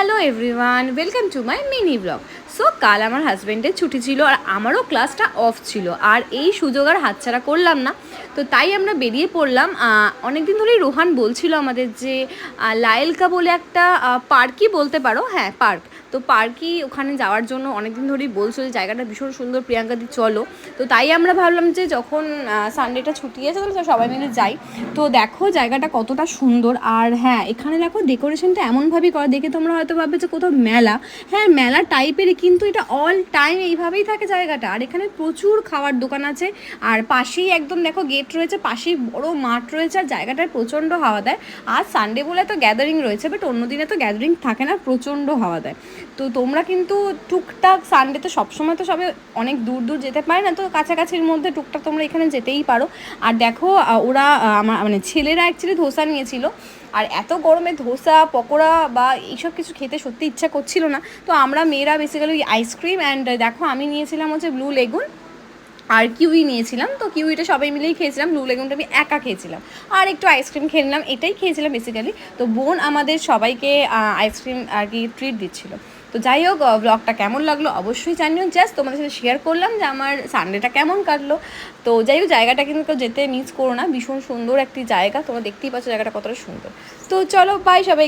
Hello everyone, welcome to my mini blog. So কাল আমার হাজব্যান্ডের ছুটি ছিল আর আমারও ক্লাসটা অফ ছিল, আর এই সুযোগ আর হাতছাড়া করলাম না। তো তাই আমরা বেরিয়ে পড়লাম। অনেক দিন ধরেই রোহান বলছিল আমাদের যে লায়েলকা বলে একটা পার্কই বলতে পারো, হ্যাঁ পার্ক। তো পার্কই ওখানে যাওয়ার জন্য অনেক দিন ধরেই বলছিল যে জায়গাটা ভীষণ সুন্দর, প্রিয়াঙ্কাদি চলো। তো তাই আমরা ভাবলাম যে যখন সানডেটা ছুটি আছে তাহলে সবাই মিলে যাই। তো দেখো জায়গাটা কতটা সুন্দর, আর হ্যাঁ এখানে দেখো ডেকোরেশনটা এমনভাবেই করা, দেখে তোমরা হয়তো ভাববে যে কোথাও মেলা, হ্যাঁ মেলা টাইপেরই, কিন্তু এটা অল টাইম এইভাবেই থাকে জায়গাটা। আর এখানে প্রচুর খাওয়ার দোকান আছে, আর পাশেই একদম দেখো গেট রয়েছে, পাশেই বড় মাঠ রয়েছে, আর জায়গাটায় প্রচণ্ড হাওয়া দেয়। আর সানডে বলে তো গ্যাদারিং রয়েছে, বাট অন্য দিনে তো গ্যাদারিং থাকে না, প্রচণ্ড হাওয়া দেয়। তো তোমরা কিন্তু টুকটাক সানডেতে সবসময় তো সবে অনেক দূর দূর যেতে পারে না, তো কাছাকাছির মধ্যে টুকটাক তোমরা এখানে যেতেই পারো। আর দেখো ওরা আমার মানে ছেলেরা অ্যাকচুয়ালি ধোসা নিয়েছিল, আর এত গরমে ধোসা পকোড়া বা এইসব কিছু খেতে সত্যি ইচ্ছা করছিল না। তো আমরা মেয়েরা বেসিক্যালি আইসক্রিম অ্যান্ড দেখো আমি নিয়েছিলাম হচ্ছে ব্লু লেগুন, আর কিউই নিয়েছিলাম। তো কিউইটা সবাই মিলেই খেয়েছিলাম, ব্লু লেগুনটা আমি একা খেয়েছিলাম, আর একটু আইসক্রিম খেয়ে নিলাম, এটাই খেয়েছিলাম বেসিক্যালি। তো বোন আমাদের সবাইকে আইসক্রিম আর কি ট্রিট দিচ্ছিলো। তো যাই হোক, ব্লগটা কেমন লাগলো অবশ্যই জানিও। জাস্ট তোমাদের সাথে শেয়ার করলাম যে আমার সানডেটা কেমন কাটলো। তো যাই হোক, জায়গাটা কিন্তু কেউ যেতে মিস করো না, ভীষণ সুন্দর একটি জায়গা, তোমরা দেখতেই পাচ্ছ জায়গাটা কতটা সুন্দর। তো চলো বাই সবাই।